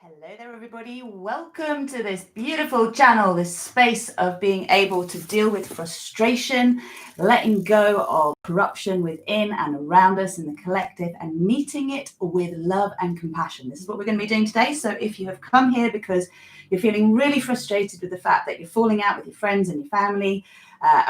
Hello there, everybody. Welcome to this beautiful channel, this space of being able to deal with frustration, letting go of corruption within and around us in the collective, and meeting it with love and compassion. This is what we're going to be doing today. So if you have come here because you're feeling really frustrated with the fact that you're falling out with your friends and your family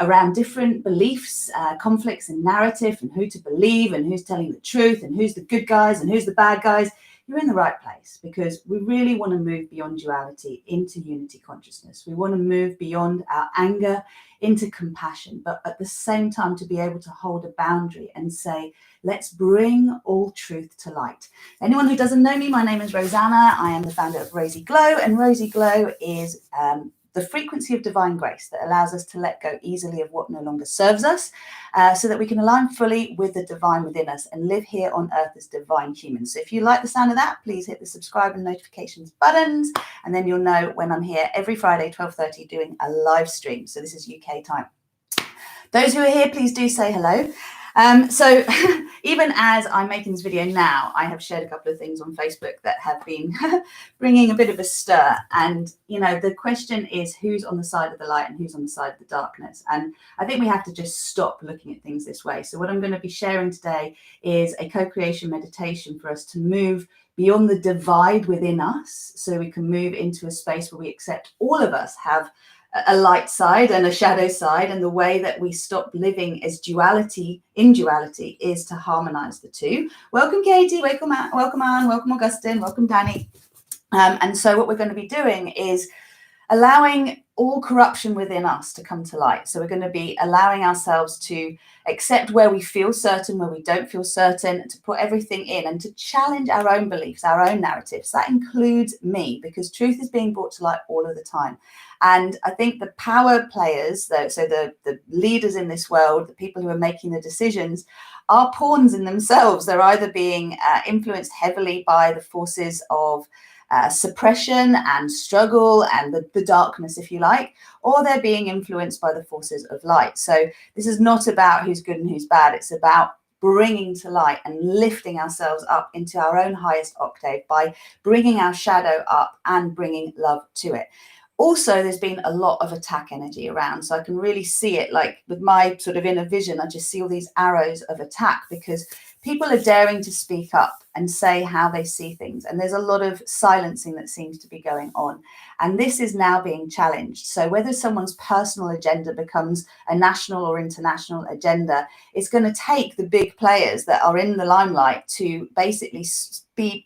around different beliefs, conflicts and narrative, and who to believe and who's telling the truth and who's the good guys and who's the bad guys, you're in the right place, because we really want to move beyond duality into unity consciousness. We want to move beyond our anger into compassion, but at the same time to be able to hold a boundary and say, let's bring all truth to light. Anyone who doesn't know me, my name is Rosanna. I am the founder of RozyGlow, and RozyGlow is the frequency of divine grace that allows us to let go easily of what no longer serves us, so that we can align fully with the divine within us and live here on earth as divine humans. So if you like the sound of that, please hit the subscribe and notifications buttons, and then you'll know when I'm here every Friday, 12:30, doing a live stream. So this is UK time. Those who are here, please do say hello. So even as I'm making this video now, I have shared a couple of things on Facebook that have been bringing a bit of a stir. And, you know, the question is who's on the side of the light and who's on the side of the darkness. And I think we have to just stop looking at things this way. So what I'm going to be sharing today is a co-creation meditation for us to move beyond the divide within us, so we can move into a space where we accept all of us have a light side and a shadow side, and the way that we stop living as duality is to harmonize the two. Welcome Katie, welcome Anne, welcome Augustine, welcome Danny. And so what we're going to be doing is allowing all corruption within us to come to light. So we're going to be allowing ourselves to accept where we feel certain, where we don't feel certain, to put everything in and to challenge our own beliefs, our own narratives. That includes me, because truth is being brought to light all of the time. And I think the power players, so the leaders in this world, the people who are making the decisions, are pawns in themselves. They're either being influenced heavily by the forces of suppression and struggle and the darkness, if you like, or they're being influenced by the forces of light. So this is not about who's good and who's bad. It's about bringing to light and lifting ourselves up into our own highest octave by bringing our shadow up and bringing love to it. Also, there's been a lot of attack energy around. So I can really see it, like with my sort of inner vision, I just see all these arrows of attack because people are daring to speak up and say how they see things. And there's a lot of silencing that seems to be going on. And this is now being challenged. So whether someone's personal agenda becomes a national or international agenda, it's going to take the big players that are in the limelight to basically be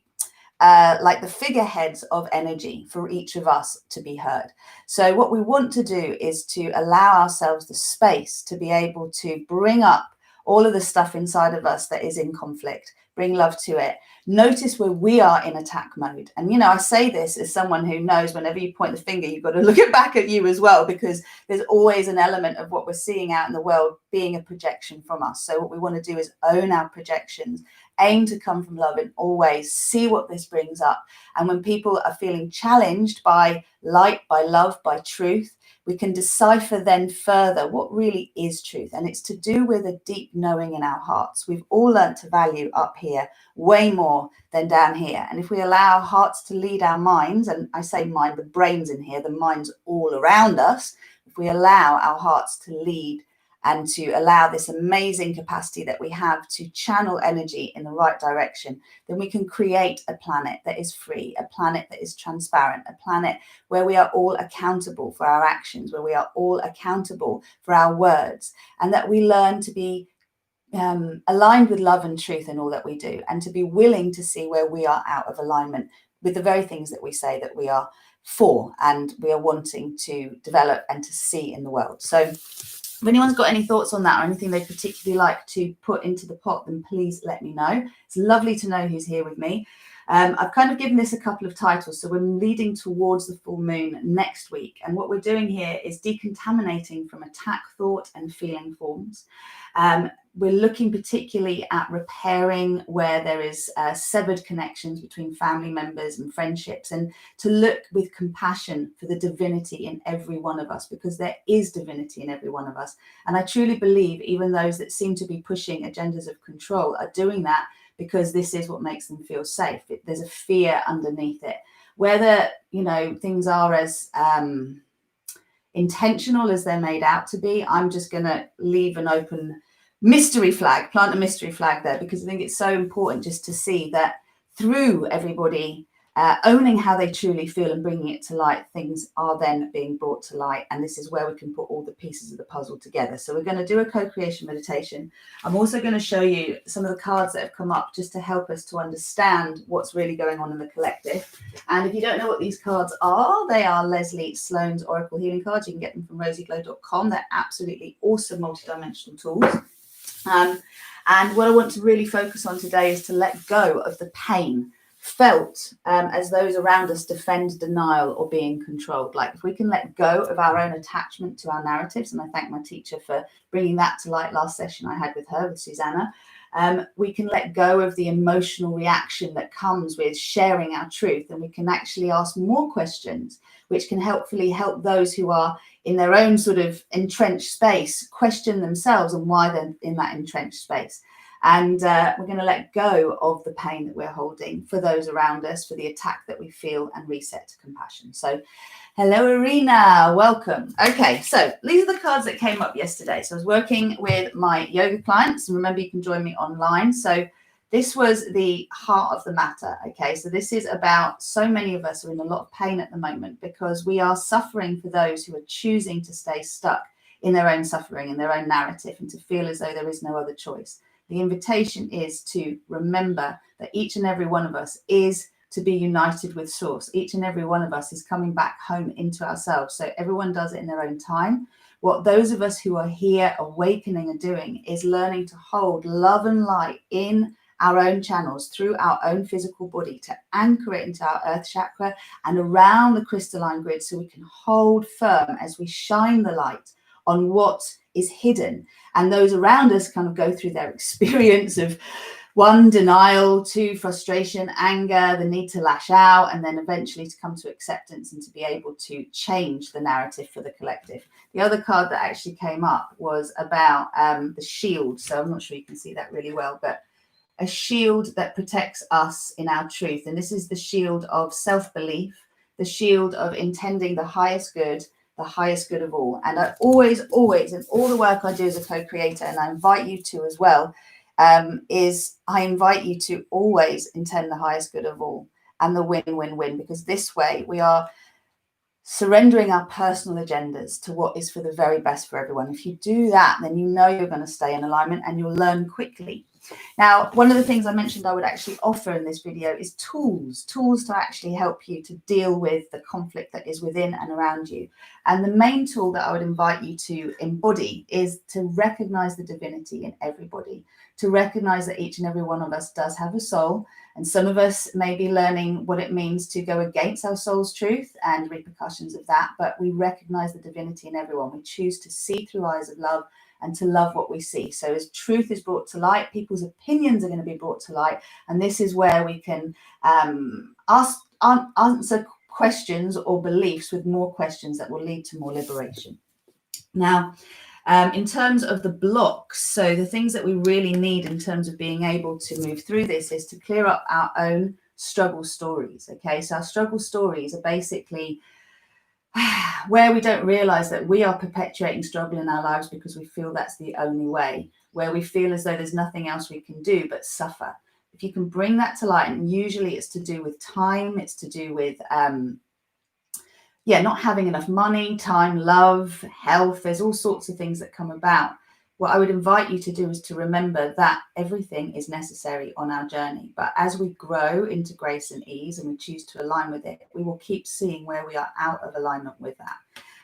like the figureheads of energy for each of us to be heard. So what we want to do is to allow ourselves the space to be able to bring up all of the stuff inside of us that is in conflict, bring love to it, notice where we are in attack mode. And, you know, I say this as someone who knows whenever you point the finger, you've got to look it back at you as well, because there's always an element of what we're seeing out in the world being a projection from us. So what we want to do is own our projections, aim to come from love, and always see what this brings up. And when people are feeling challenged by light, by love, by truth, we can decipher then further what really is truth. And it's to do with a deep knowing in our hearts. We've all learned to value up here way more than down here. And if we allow our hearts to lead our minds, and I say mind, the brain's in here, the mind's all around us. If we allow our hearts to lead and to allow this amazing capacity that we have to channel energy in the right direction, then we can create a planet that is free, a planet that is transparent, a planet where we are all accountable for our actions, where we are all accountable for our words, and that we learn to be aligned with love and truth in all that we do, and to be willing to see where we are out of alignment with the very things that we say that we are for and we are wanting to develop and to see in the world. So if anyone's got any thoughts on that or anything they'd particularly like to put into the pot, then please let me know. It's lovely to know who's here with me. I've kind of given this a couple of titles. So we're leading towards the full moon next week. And what we're doing here is decontaminating from attack thought and feeling forms. We're looking particularly at repairing where there is severed connections between family members and friendships, and to look with compassion for the divinity in every one of us, because there is divinity in every one of us. And I truly believe even those that seem to be pushing agendas of control are doing that because this is what makes them feel safe. There's a fear underneath it. whether, things are as intentional as they're made out to be, I'm just going to leave an open mystery flag, plant a mystery flag there, because I think it's so important just to see that through everybody owning how they truly feel and bringing it to light, things are then being brought to light. And this is where we can put all the pieces of the puzzle together. So we're going to do a co-creation meditation. I'm also going to show you some of the cards that have come up just to help us to understand what's really going on in the collective. And if you don't know what these cards are, they are Leslie Sloan's Oracle Healing cards. You can get them from RozyGlow.com. They're absolutely awesome multidimensional tools. And what I want to really focus on today is to let go of the pain felt as those around us defend denial or being controlled. Like if we can let go of our own attachment to our narratives, and I thank my teacher for bringing that to light last session I had with her, with Susanna, we can let go of the emotional reaction that comes with sharing our truth, and we can actually ask more questions, which can helpfully help those who are in their own sort of entrenched space question themselves and why they're in that entrenched space. And we're going to let go of the pain that we're holding for those around us, for the attack that we feel, and reset to compassion. So hello, Irina. Welcome. Okay, so these are the cards that came up yesterday. So I was working with my yoga clients, and remember, you can join me online. So this was the heart of the matter. Okay, so this is about so many of us are in a lot of pain at the moment because we are suffering for those who are choosing to stay stuck in their own suffering, in their own narrative, and to feel as though there is no other choice. The invitation is to remember that each and every one of us is to be united with Source. Each and every one of us is coming back home into ourselves. So everyone does it in their own time. What those of us who are here awakening are doing is learning to hold love and light in our own channels through our own physical body, to anchor it into our earth chakra and around the crystalline grid, so we can hold firm as we shine the light on what is hidden. And those around us kind of go through their experience of 1, denial, 2, frustration, anger, the need to lash out, and then eventually to come to acceptance and to be able to change the narrative for the collective. The other card that actually came up was about the shield. So I'm not sure you can see that really well, but a shield that protects us in our truth. And this is the shield of self-belief, the shield of intending the highest good of all. And I always, in all the work I do as a co-creator, and I invite you to as well, is I invite you to always intend the highest good of all and the win-win-win, because this way we are surrendering our personal agendas to what is for the very best for everyone. If you do that, then you know you're going to stay in alignment and you'll learn quickly. Now, one of the things I mentioned I would actually offer in this video is tools to actually help you to deal with the conflict that is within and around you. And the main tool that I would invite you to embody is to recognize the divinity in everybody, to recognize that each and every one of us does have a soul. And some of us may be learning what it means to go against our soul's truth and repercussions of that, but we recognize the divinity in everyone. We choose to see through eyes of love and to love what we see. So as truth is brought to light, people's opinions are going to be brought to light. And this is where we can answer questions or beliefs with more questions that will lead to more liberation. Now, in terms of the blocks, so the things that we really need in terms of being able to move through this is to clear up our own struggle stories. Okay, so our struggle stories are basically where we don't realize that we are perpetuating struggle in our lives because we feel that's the only way, where we feel as though there's nothing else we can do but suffer. If you can bring that to light, and usually it's to do with time, it's to do with not having enough money, time, love, health. There's all sorts of things that come about. What I would invite you to do is to remember that everything is necessary on our journey. But as we grow into grace and ease and we choose to align with it, we will keep seeing where we are out of alignment with that.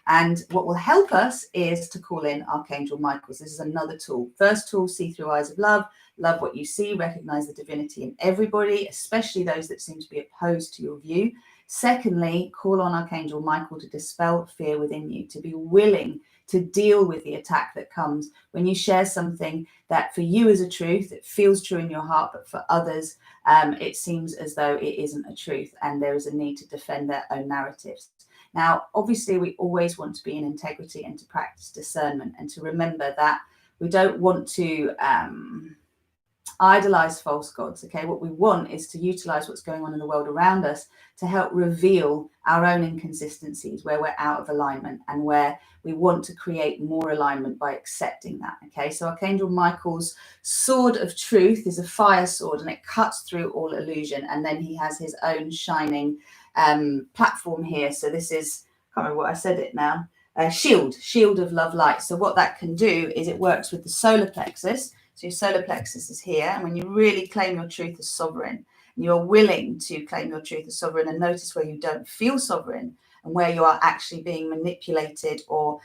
And what will help us is to call in Archangel Michael. This is another tool. First tool, see through eyes of love. Love what you see. Recognize the divinity in everybody, especially those that seem to be opposed to your view. Secondly, call on Archangel Michael to dispel fear within you, to be willing to deal with the attack that comes when you share something that for you is a truth, it feels true in your heart, but for others, it seems as though it isn't a truth, and there is a need to defend their own narratives. Now, obviously, we always want to be in integrity and to practice discernment and to remember that we don't want to idolize false gods. Okay, what we want is to utilize what's going on in the world around us to help reveal our own inconsistencies, where we're out of alignment and where we want to create more alignment by accepting that. Okay, so Archangel Michael's sword of truth is a fire sword, and it cuts through all illusion, and then he has his own shining platform here. So this is, I can't remember what I said it now, shield of love light. So what that can do is it works with the solar plexus. So your solar plexus is here, and when you really claim your truth as sovereign, and you're willing to claim your truth as sovereign, and notice where you don't feel sovereign and where you are actually being manipulated, or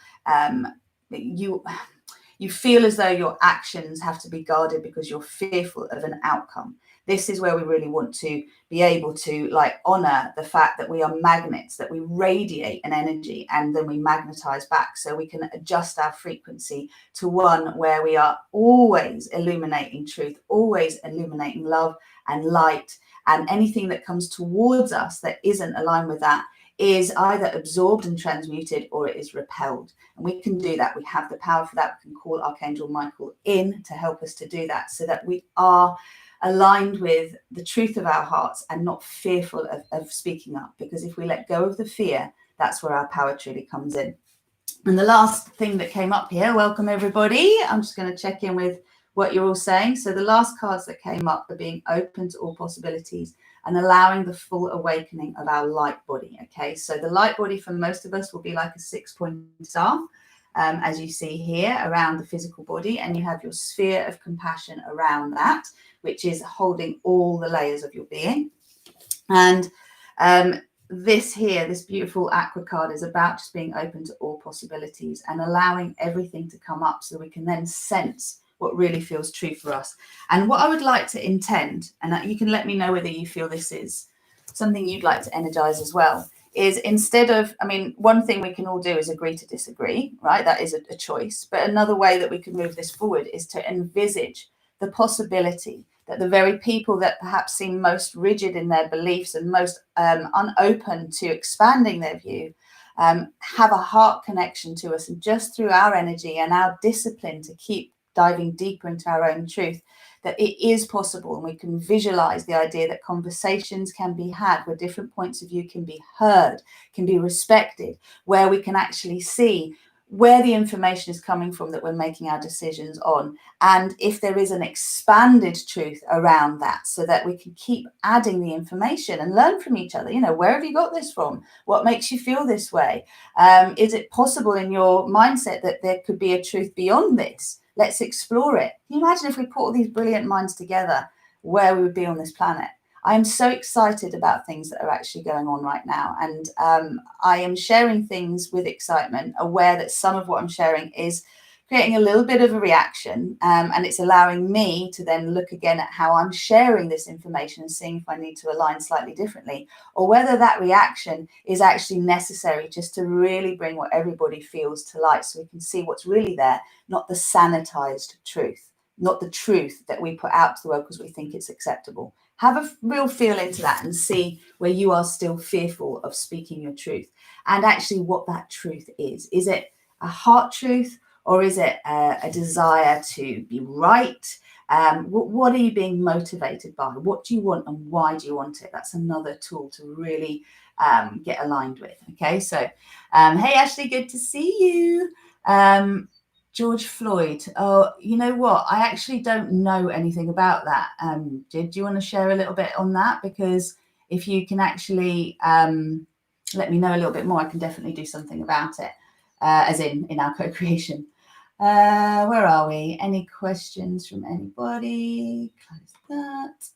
you feel as though your actions have to be guarded because you're fearful of an outcome. This is where we really want to be able to like honor the fact that we are magnets, that we radiate an energy and then we magnetize back. So we can adjust our frequency to one where we are always illuminating truth, always illuminating love and light, and anything that comes towards us that isn't aligned with that is either absorbed and transmuted, or it is repelled. And we can do that. We have the power for that. We can call Archangel Michael in to help us to do that, so that we are aligned with the truth of our hearts and not fearful of speaking up. Because if we let go of the fear, that's where our power truly comes in. And the last thing that came up here, welcome everybody. I'm just going to check in with what you're all saying. So the last cards that came up are being open to all possibilities and allowing the full awakening of our light body. Okay, so the light body for most of us will be like a 6-point star, as you see here, around the physical body, and you have your sphere of compassion around that, which is holding all the layers of your being. And this here, this beautiful aqua card, is about just being open to all possibilities and allowing everything to come up, so we can then sense what really feels true for us. And what I would like to intend, and you can let me know whether you feel this is something you'd like to energize as well, is instead of, I mean, one thing we can all do is agree to disagree, right? That is a choice. But another way that we can move this forward is to envisage the possibility that the very people that perhaps seem most rigid in their beliefs and most unopen to expanding their view have a heart connection to us, and just through our energy and our discipline to keep diving deeper into our own truth, that it is possible, and we can visualize the idea that conversations can be had where different points of view can be heard, can be respected, where we can actually see where the information is coming from that we're making our decisions on, and if there is an expanded truth around that, so that we can keep adding the information and learn from each other. You know, where have you got this from? What makes you feel this way? Is it possible in your mindset that there could be a truth beyond this? Let's explore it. Can you imagine if we put all these brilliant minds together, where we would be on this planet? I am so excited about things that are actually going on right now. And I am sharing things with excitement, aware that some of what I'm sharing is creating a little bit of a reaction. And it's allowing me to then look again at how I'm sharing this information and seeing if I need to align slightly differently, or whether that reaction is actually necessary just to really bring what everybody feels to light, so we can see what's really there, not the sanitized truth, not the truth that we put out to the world because we think it's acceptable. Have a real feel into that and see where you are still fearful of speaking your truth, and actually what that truth is. Is it a heart truth, or is it a desire to be right? What are you being motivated by? What do you want, and why do you want it? That's another tool to really get aligned with. Okay, so hey Ashley, good to see you. George Floyd. Oh, you know what? I actually don't know anything about that. Do you want to share a little bit on that? Because if you can actually let me know a little bit more, I can definitely do something about it, as in our co-creation. Where are we? Any questions from anybody? Close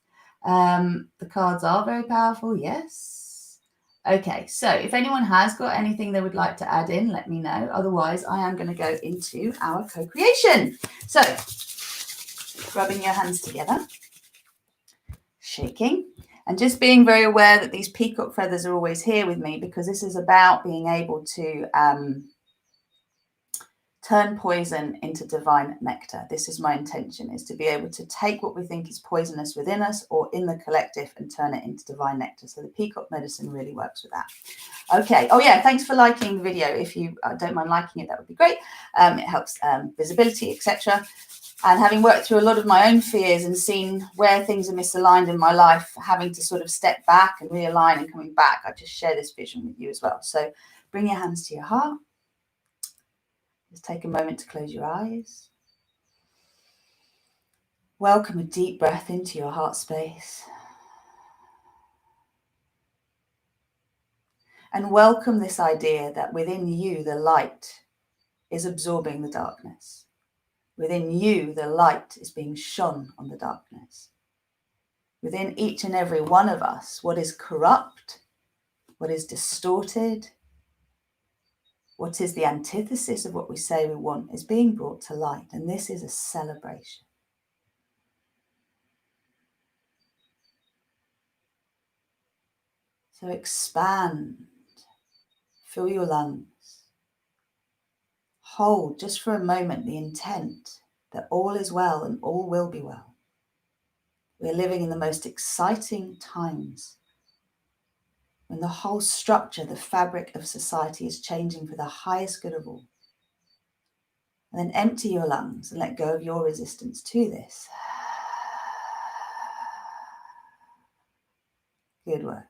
that. The cards are very powerful. Yes. Okay, so if anyone has got anything they would like to add in, let me know. Otherwise, I am going to go into our co-creation. So, rubbing your hands together, shaking, and just being very aware that these peacock feathers are always here with me, because this is about being able to turn poison into divine nectar. This is my intention, is to be able to take what we think is poisonous within us or in the collective and turn it into divine nectar. So the peacock medicine really works with that. Okay. Oh yeah, thanks for liking the video. If you don't mind liking it, that would be great. It helps visibility, etc. And having worked through a lot of my own fears and seen where things are misaligned in my life, having to sort of step back and realign and coming back, I just share this vision with you as well. So bring your hands to your heart. Just take a moment to close your eyes. Welcome a deep breath into your heart space. And welcome this idea that within you, the light is absorbing the darkness. Within you, the light is being shone on the darkness. Within each and every one of us, what is corrupt, what is distorted, what is the antithesis of what we say we want is being brought to light. And this is a celebration. So expand, fill your lungs. Hold just for a moment the intent that all is well and all will be well. We're living in the most exciting times when the whole structure, the fabric of society is changing for the highest good of all. And then empty your lungs and let go of your resistance to this. Good work.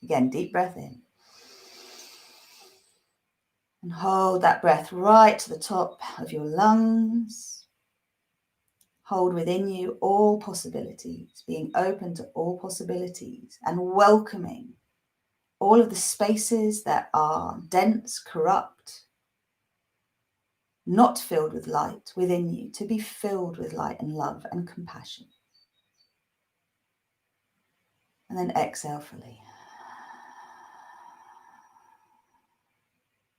Again, deep breath in. And hold that breath right to the top of your lungs. Hold within you all possibilities, being open to all possibilities and welcoming all of the spaces that are dense, corrupt, not filled with light within you, to be filled with light and love and compassion. And then exhale fully.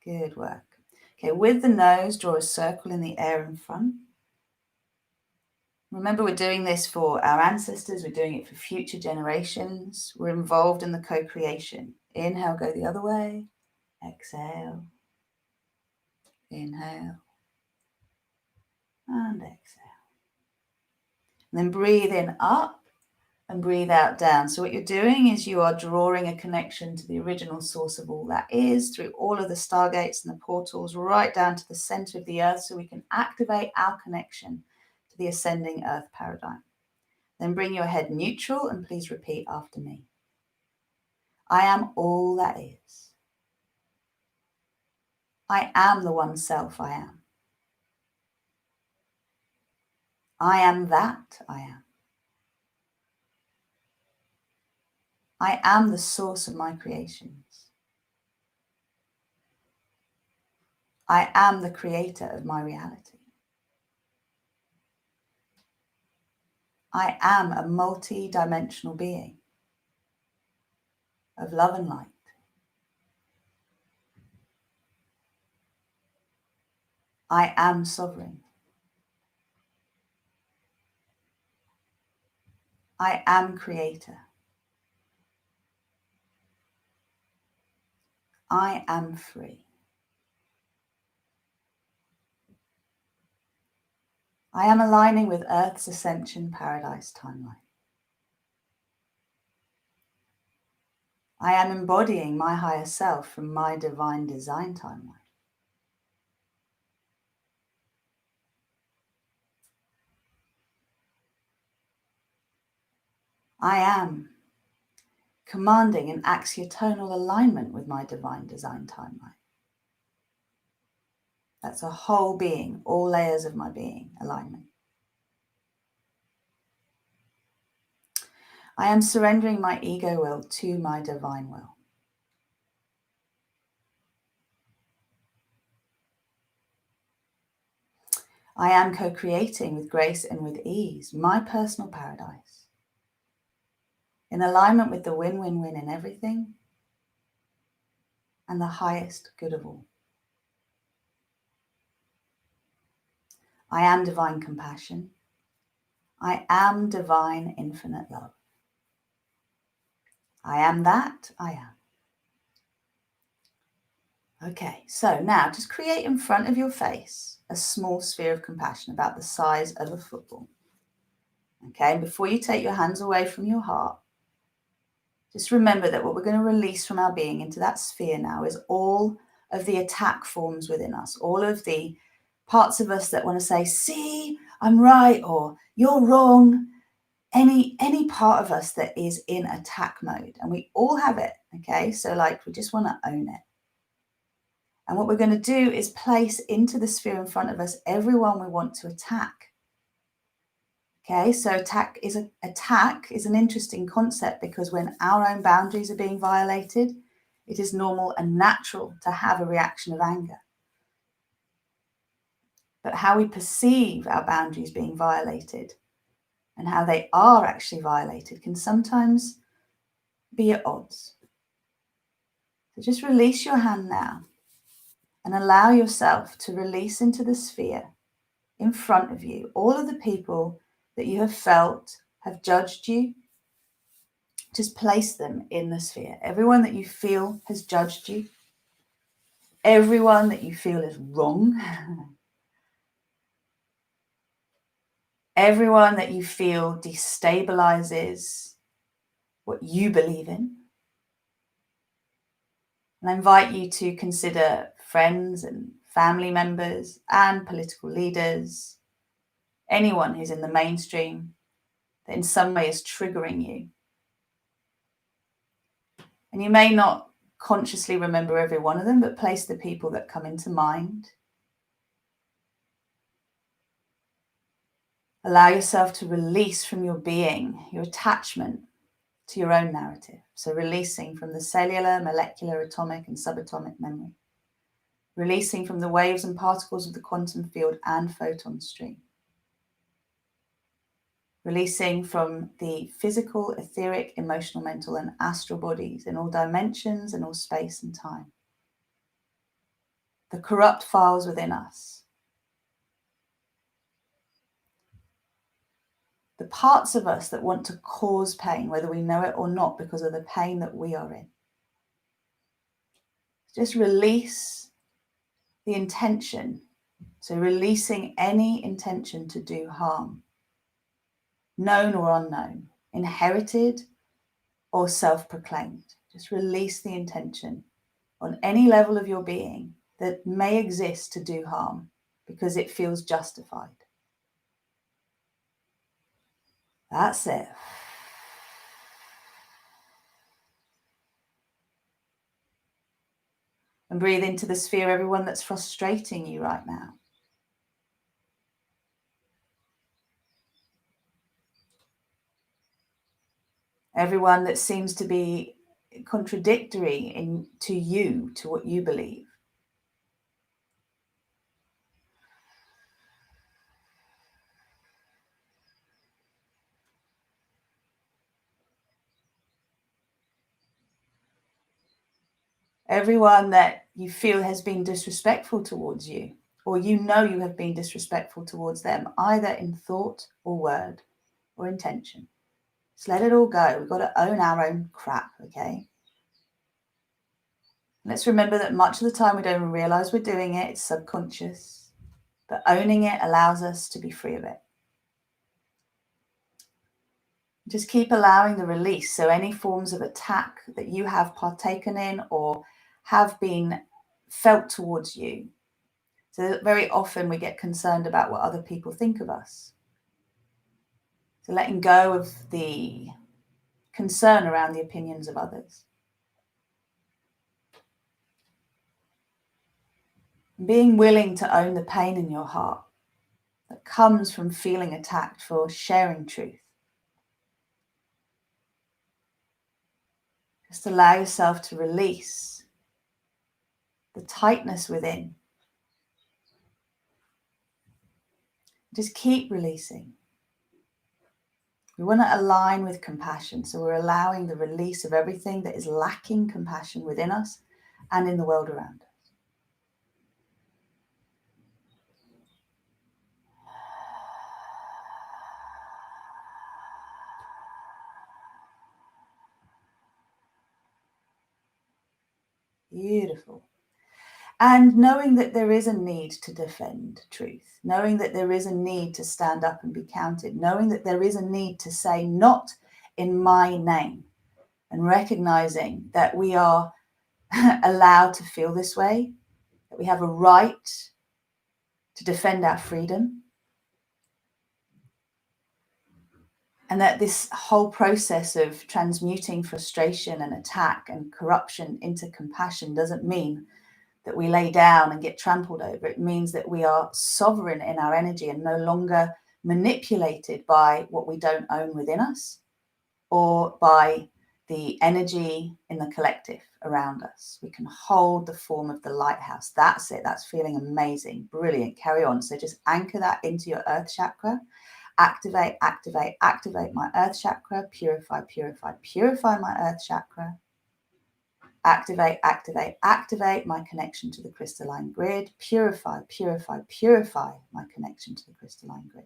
Good work. Okay, with the nose, draw a circle in the air in front. Remember, we're doing this for our ancestors. We're doing it for future generations. We're involved in the co-creation. Inhale, go the other way. Exhale. Inhale. And exhale. And then breathe in up and breathe out down. So what you're doing is you are drawing a connection to the original source of all that is through all of the stargates and the portals right down to the center of the earth so we can activate our connection to the ascending earth paradigm. Then bring your head neutral and please repeat after me. I am all that is. I am the one self I am. I am that I am. I am the source of my creations. I am the creator of my reality. I am a multi-dimensional being of love and light. I am sovereign. I am creator. I am free. I am aligning with Earth's ascension paradise timeline. I am embodying my higher self from my divine design timeline. I am commanding an axiotonal alignment with my divine design timeline. That's a whole being, all layers of my being alignment. I am surrendering my ego will to my divine will. I am co-creating with grace and with ease my personal paradise in alignment with the win-win-win in everything and the highest good of all. I am divine compassion. I am divine infinite love. I am that I am. Okay, so now just create in front of your face a small sphere of compassion about the size of a football. Okay, and before you take your hands away from your heart, just remember that what we're going to release from our being into that sphere now is all of the attack forms within us, all of the parts of us that want to say, see, I'm right or you're wrong. Any part of us that is in attack mode, and we all have it. Okay, so like we just want to own it. And what we're going to do is place into the sphere in front of us everyone we want to attack. Okay, so attack is an interesting concept, because when our own boundaries are being violated, it is normal and natural to have a reaction of anger. But how we perceive our boundaries being violated and how they are actually violated can sometimes be at odds. So just release your hand now and allow yourself to release into the sphere in front of you all of the people that you have felt have judged you. Just place them in the sphere. Everyone that you feel has judged you, everyone that you feel is wrong, everyone that you feel destabilizes what you believe in. And I invite you to consider friends and family members and political leaders, anyone who's in the mainstream that in some way is triggering you. And you may not consciously remember every one of them, but place the people that come into mind. Allow yourself to release from your being, your attachment to your own narrative. So releasing from the cellular, molecular, atomic, and subatomic memory. Releasing from the waves and particles of the quantum field and photon stream. Releasing from the physical, etheric, emotional, mental, and astral bodies in all dimensions and all space and time. The corrupt files within us. The parts of us that want to cause pain, whether we know it or not, because of the pain that we are in. Just release the intention. So releasing any intention to do harm, known or unknown, inherited or self-proclaimed. Just release the intention on any level of your being that may exist to do harm because it feels justified. That's it. And breathe into the sphere everyone that's frustrating you right now. Everyone that seems to be contradictory to you, to what you believe. Everyone that you feel has been disrespectful towards you, or you know you have been disrespectful towards them, either in thought or word or intention. Just let it all go. We've got to own our own crap, okay? Let's remember that much of the time we don't even realize we're doing it. It's subconscious. But owning it allows us to be free of it. Just keep allowing the release. So any forms of attack that you have partaken in or have been felt towards you. So very often we get concerned about what other people think of us. So letting go of the concern around the opinions of others. Being willing to own the pain in your heart that comes from feeling attacked for sharing truth. Just allow yourself to release the tightness within. Just keep releasing. We want to align with compassion. So we're allowing the release of everything that is lacking compassion within us and in the world around us. Beautiful. And knowing that there is a need to defend truth, knowing that there is a need to stand up and be counted, knowing that there is a need to say not in my name, and recognizing that we are allowed to feel this way, that we have a right to defend our freedom. And that this whole process of transmuting frustration and attack and corruption into compassion doesn't mean that we lay down and get trampled over. It means that we are sovereign in our energy and no longer manipulated by what we don't own within us or by the energy in the collective around us. We can hold the form of the lighthouse. That's it. That's feeling amazing. Brilliant. Carry on. So just anchor that into your earth chakra. Activate, activate, activate my earth chakra. Purify, purify, purify my earth chakra. Activate, activate, activate my connection to the crystalline grid. Purify, purify, purify my connection to the crystalline grid.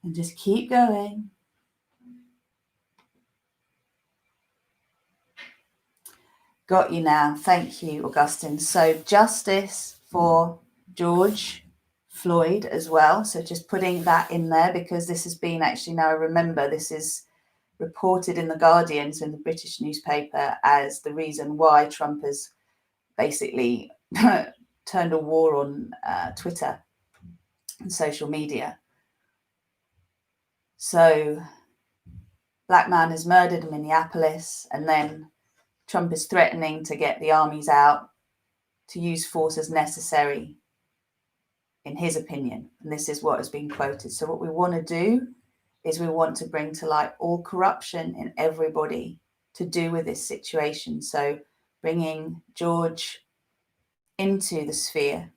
And just keep going. Got you now. Thank you, Augustine. So justice for George Floyd as well. So just putting that in there, because this has been actually, now I remember, this is reported in the Guardian, so in the British newspaper, as the reason why Trump has basically turned a war on Twitter and social media. So black man is murdered in Minneapolis, and then Trump is threatening to get the armies out to use force as necessary, in his opinion. And this is what has been quoted. So what we want to do is we want to bring to light all corruption in everybody to do with this situation. So bringing George into the sphere,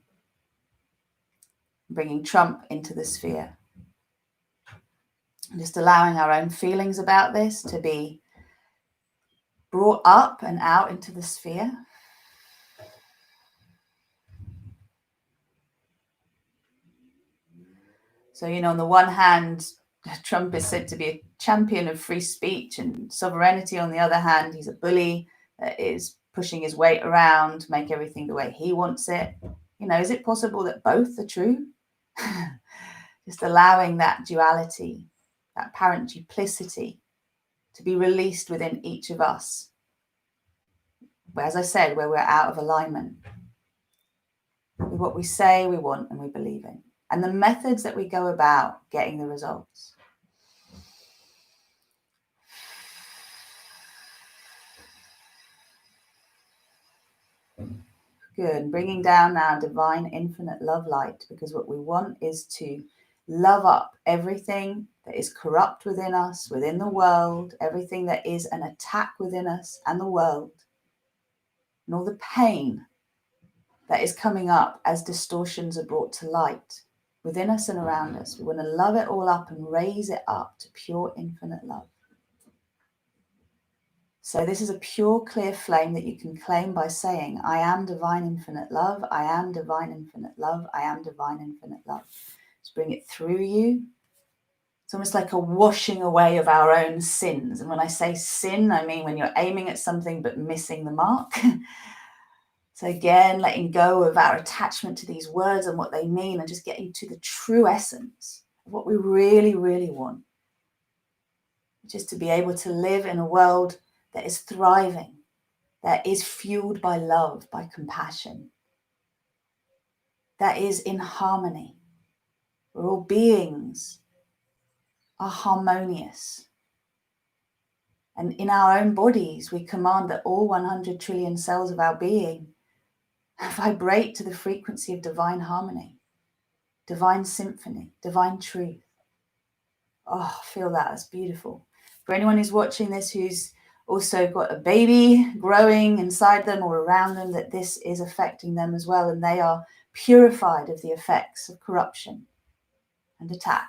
bringing Trump into the sphere, and just allowing our own feelings about this to be brought up and out into the sphere. So, on the one hand, Trump is said to be a champion of free speech and sovereignty. On the other hand, he's a bully that is pushing his weight around to make everything the way he wants it. Is it possible that both are true? Just allowing that duality, that apparent duplicity, to be released within each of us. Where, as I said, where we're out of alignment with what we say we want and we believe in, and the methods that we go about getting the results. Good. Bringing down now divine infinite love light, because what we want is to love up everything that is corrupt within us, within the world, everything that is an attack within us and the world, and all the pain that is coming up as distortions are brought to light within us and around us. We want to love it all up and raise it up to pure infinite love. So this is a pure, clear flame that you can claim by saying, I am divine infinite love, I am divine infinite love, I am divine infinite love. Just bring it through you. It's almost like a washing away of our own sins. And when I say sin, I mean when you're aiming at something but missing the mark. So again, letting go of our attachment to these words and what they mean, and just getting to the true essence of what we really, really want. Which is to be able to live in a world that is thriving, that is fueled by love, by compassion, that is in harmony, where all beings are harmonious. And in our own bodies, we command that all 100 trillion cells of our being vibrate to the frequency of divine harmony, divine symphony, divine truth. Oh, feel that. That's beautiful. For anyone who's watching this who's also got a baby growing inside them or around them, that this is affecting them as well, and they are purified of the effects of corruption and attack.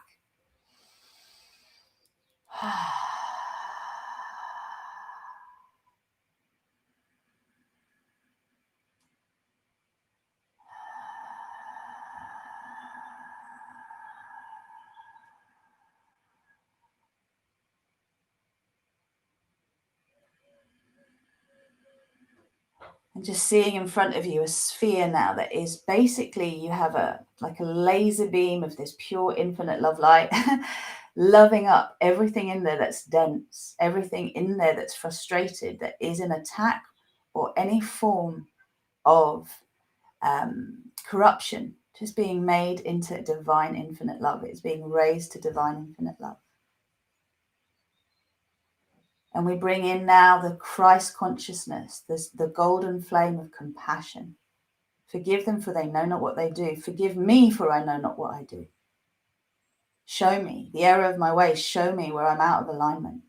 And just seeing in front of you a sphere now that is basically, you have like a laser beam of this pure infinite love light, loving up everything in there that's dense, everything in there that's frustrated, that is an attack or any form of corruption just being made into divine infinite love. It's being raised to divine infinite love. And we bring in now the Christ consciousness, the golden flame of compassion. Forgive them, for they know not what they do. Forgive me, for I know not what I do. Show me the error of my ways. Show me where I'm out of alignment.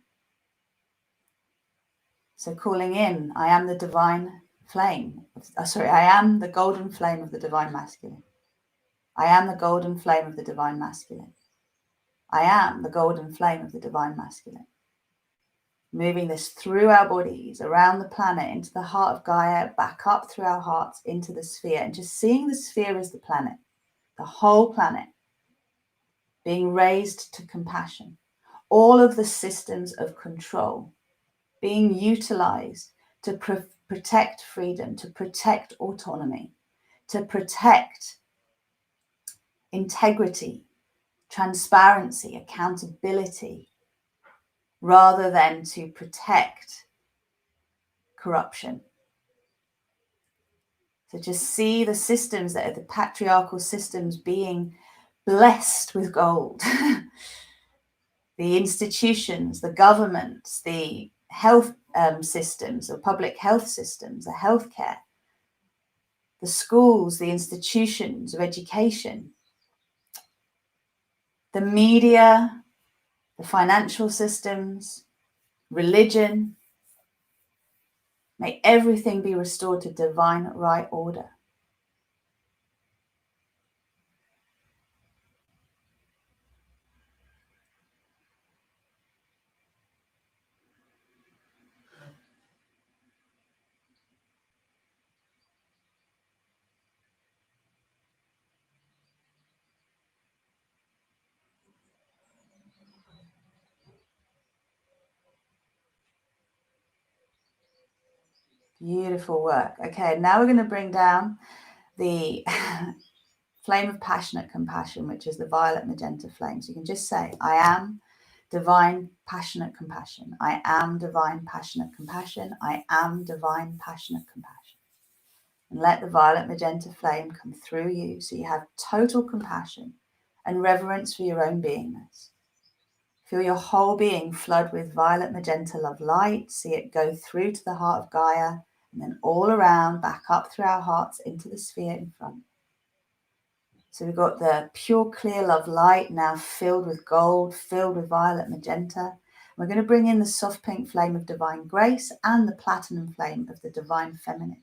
So calling in, I am the divine flame. I am the golden flame of the divine masculine. I am the golden flame of the divine masculine. I am the golden flame of the divine masculine. Moving this through our bodies, around the planet, into the heart of Gaia, back up through our hearts into the sphere, and just seeing the sphere as the planet, the whole planet, being raised to compassion. All of the systems of control being utilized to protect freedom, to protect autonomy, to protect integrity, transparency, accountability, rather than to protect corruption. So just see the systems that are the patriarchal systems being blessed with gold. The institutions, the governments, the health systems or public health systems, the healthcare, the schools, the institutions of education, the media, the financial systems, religion. May everything be restored to divine right order. Beautiful work. Okay, now we're going to bring down the flame of passionate compassion, which is the violet magenta flame. So you can just say, I am divine passionate compassion. I am divine passionate compassion. I am divine passionate compassion. And let the violet magenta flame come through you so you have total compassion and reverence for your own beingness. Feel your whole being flood with violet magenta love light. See it go through to the heart of Gaia and then all around, back up through our hearts into the sphere in front. So we've got the pure clear love light now filled with gold, filled with violet magenta. We're going to bring in the soft pink flame of divine grace and the platinum flame of the divine feminine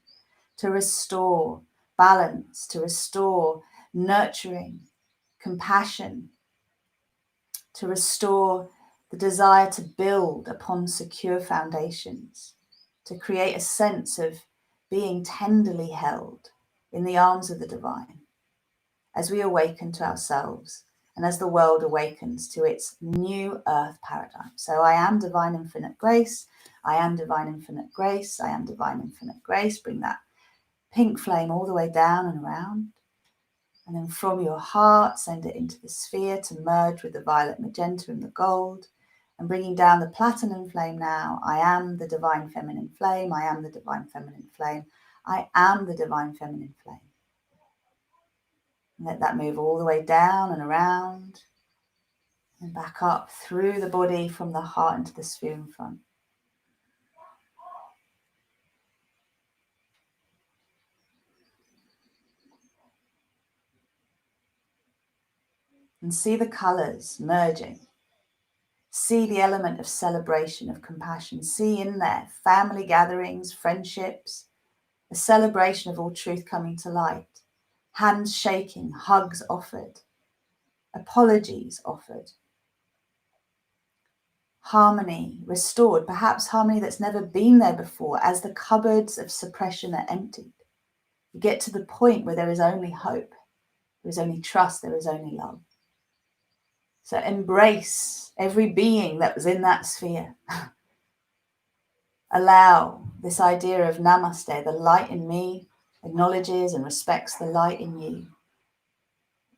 to restore balance, to restore nurturing, compassion, to restore the desire to build upon secure foundations, to create a sense of being tenderly held in the arms of the divine as we awaken to ourselves and as the world awakens to its new earth paradigm. So I am divine infinite grace. I am divine infinite grace. I am divine infinite grace. Bring that pink flame all the way down and around. And then from your heart, send it into the sphere to merge with the violet magenta and the gold. And bringing down the platinum flame now. I am the divine feminine flame. I am the divine feminine flame. I am the divine feminine flame. And let that move all the way down and around. And back up through the body from the heart into the sphere in front. And see the colors merging. See the element of celebration, of compassion. See in there family gatherings, friendships, a celebration of all truth coming to light. Hands shaking, hugs offered, apologies offered. Harmony restored, perhaps harmony that's never been there before as the cupboards of suppression are emptied. You get to the point where there is only hope, there is only trust, there is only love. So embrace every being that was in that sphere. Allow this idea of namaste, the light in me acknowledges and respects the light in you.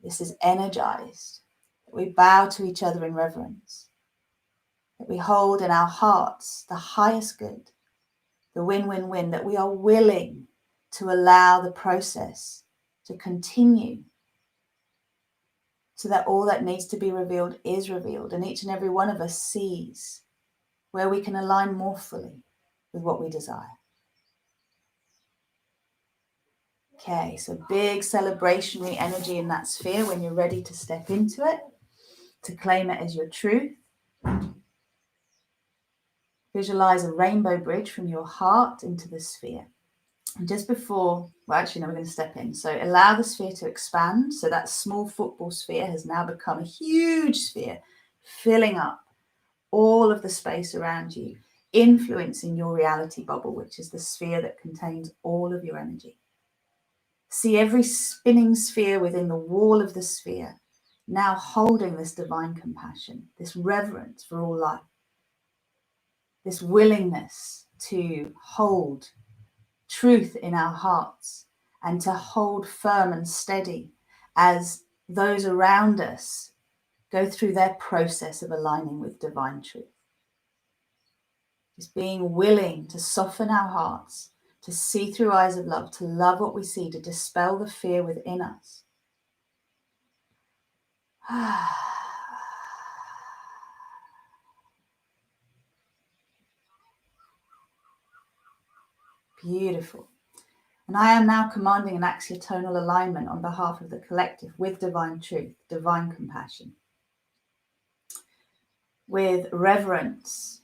This is energized. We bow to each other in reverence. That we hold in our hearts the highest good, the win-win-win, that we are willing to allow the process to continue so that all that needs to be revealed is revealed, and each and every one of us sees where we can align more fully with what we desire. Okay, so big celebrationary energy in that sphere when you're ready to step into it, to claim it as your truth. Visualize a rainbow bridge from your heart into the sphere. And just before, well, actually, no, we're going to step in. So allow the sphere to expand. So that small football sphere has now become a huge sphere, filling up all of the space around you, influencing your reality bubble, which is the sphere that contains all of your energy. See every spinning sphere within the wall of the sphere now holding this divine compassion, this reverence for all life, this willingness to hold truth in our hearts and to hold firm and steady as those around us go through their process of aligning with divine truth. Just being willing to soften our hearts, to see through eyes of love, to love what we see, to dispel the fear within us. Beautiful. And I am now commanding an axiotonal alignment on behalf of the collective with divine truth, divine compassion, with reverence,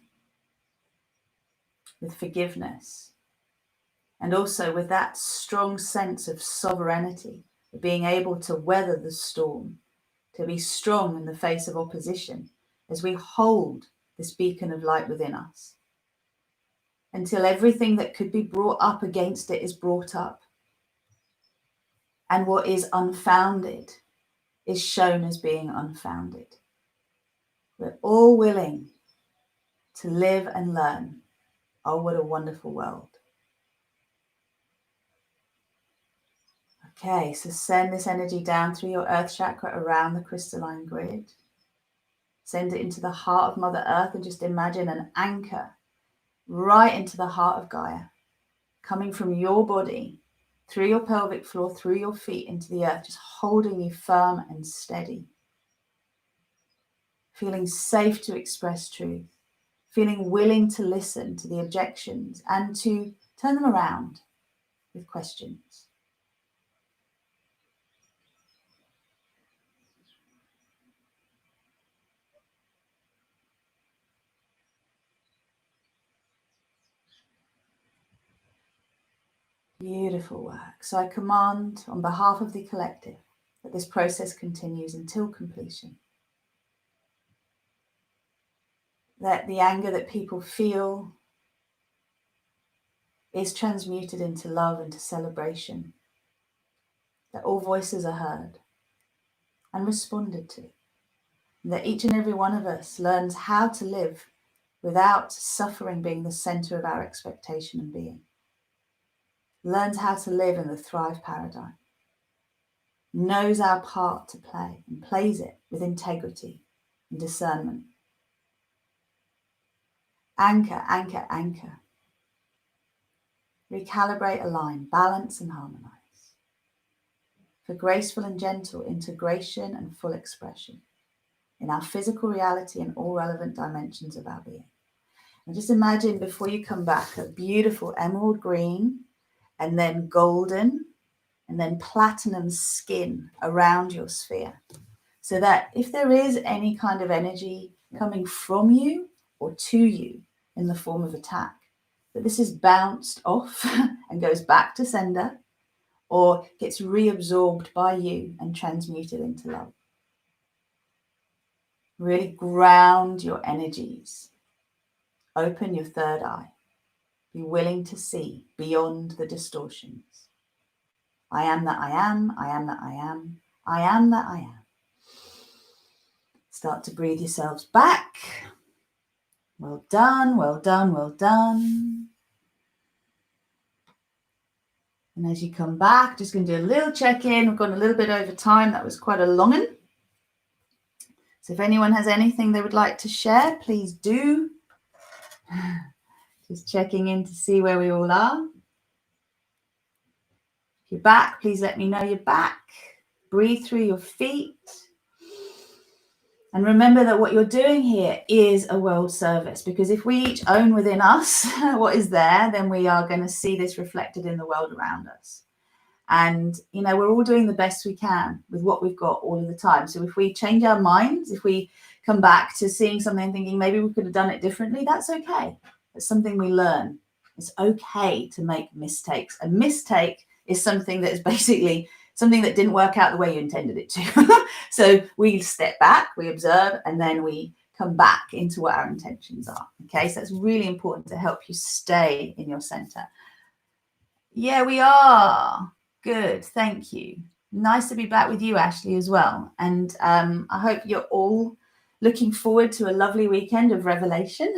with forgiveness, and also with that strong sense of sovereignty, of being able to weather the storm, to be strong in the face of opposition as we hold this beacon of light within us, until everything that could be brought up against it is brought up, and what is unfounded is shown as being unfounded. We're all willing to live and learn. Oh, what a wonderful world. Okay, so send this energy down through your earth chakra around the crystalline grid. Send it into the heart of Mother Earth and just imagine an anchor right into the heart of Gaia, coming from your body, through your pelvic floor, through your feet into the earth, just holding you firm and steady. Feeling safe to express truth, feeling willing to listen to the objections and to turn them around with questions. Beautiful work. So I command on behalf of the collective that this process continues until completion. That the anger that people feel is transmuted into love and to celebration. That all voices are heard and responded to. And that each and every one of us learns how to live without suffering being the center of our expectation and being. Learns how to live in the thrive paradigm. Knows our part to play and plays it with integrity and discernment. Anchor, anchor, anchor. Recalibrate, align, balance and harmonize. For graceful and gentle integration and full expression in our physical reality and all relevant dimensions of our being. And just imagine before you come back a beautiful emerald green and then golden and then platinum skin around your sphere. So that if there is any kind of energy coming from you or to you in the form of attack, that this is bounced off and goes back to sender or gets reabsorbed by you and transmuted into love. Really ground your energies. Open your third eye. Be willing to see beyond the distortions. I am that I am, I am that I am, I am that I am. Start to breathe yourselves back. Well done, well done, well done. And as you come back, just going to do a little check-in. We've gone a little bit over time. That was quite a long one. So if anyone has anything they would like to share, please do. Just checking in to see where we all are. If you're back, please let me know you're back. Breathe through your feet. And remember that what you're doing here is a world service, because if we each own within us what is there, then we are going to see this reflected in the world around us. And, you know, we're all doing the best we can with what we've got all of the time. So if we change our minds, if we come back to seeing something and thinking maybe we could have done it differently, that's okay. It's something we learn. It's okay to make mistakes. A mistake is something that is basically something that didn't work out the way you intended it to. So we step back, we observe, and then we come back into what our intentions are. Okay, so it's really important to help you stay in your center. Yeah, we are. Good, thank you. Nice to be back with you, Ashley, as well. And I hope you're all looking forward to a lovely weekend of revelation,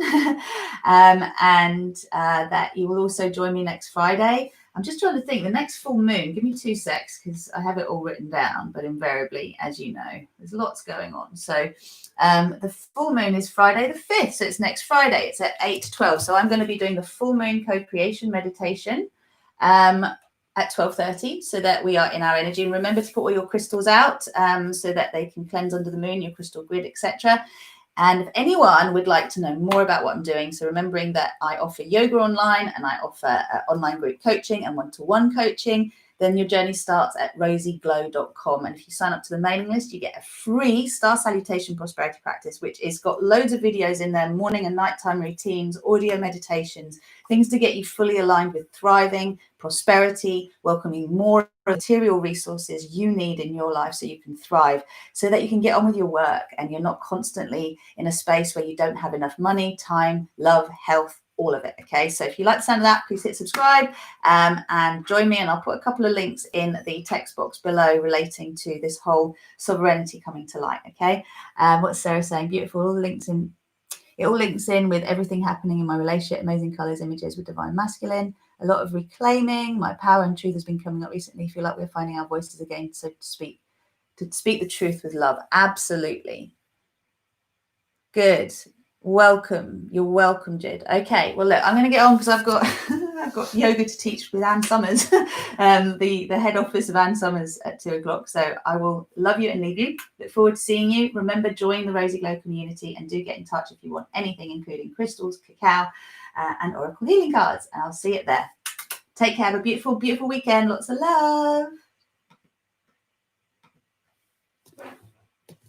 and that you will also join me next Friday. I'm just trying to think, the next full moon, give me 2 secs because I have it all written down, but invariably, as you know, there's lots going on. So the full moon is Friday the 5th, so it's next Friday. It's at 8 to 12. So I'm going to be doing the full moon co-creation meditation at 12:30, so that we are in our energy. And remember to put all your crystals out so that they can cleanse under the moon, your crystal grid, etc. And if anyone would like to know more about what I'm doing, so remembering that I offer yoga online and I offer online group coaching and one-to-one coaching, then your journey starts at RozyGlow.com. And if you sign up to the mailing list, you get a free Star Salutation Prosperity Practice, which has got loads of videos in there, morning and nighttime routines, audio meditations, things to get you fully aligned with thriving, prosperity, welcoming more material resources you need in your life so you can thrive, so that you can get on with your work and you're not constantly in a space where you don't have enough money, time, love, health, all of it. Okay, so if you like the sound of that, please hit subscribe and join me, and I'll put a couple of links in the text box below relating to this whole sovereignty coming to light. Okay, what's Sarah saying? Beautiful. All the links in. It all links in with everything happening in my relationship, amazing colors, images with divine masculine, a lot of reclaiming. My power and truth has been coming up recently. I feel like we're finding our voices again, so to speak the truth with love. Absolutely. Good. Welcome. You're welcome, Jid. Okay. Well, look, I'm going to get on because I've got I've got yoga to teach with Anne Summers, the head office of Anne Summers at 2 o'clock. So I will love you and leave you. Look forward to seeing you. Remember, join the RozyGlow community and do get in touch if you want anything, including crystals, cacao, and oracle healing cards. And I'll see you there. Take care. Have a beautiful, beautiful weekend. Lots of love.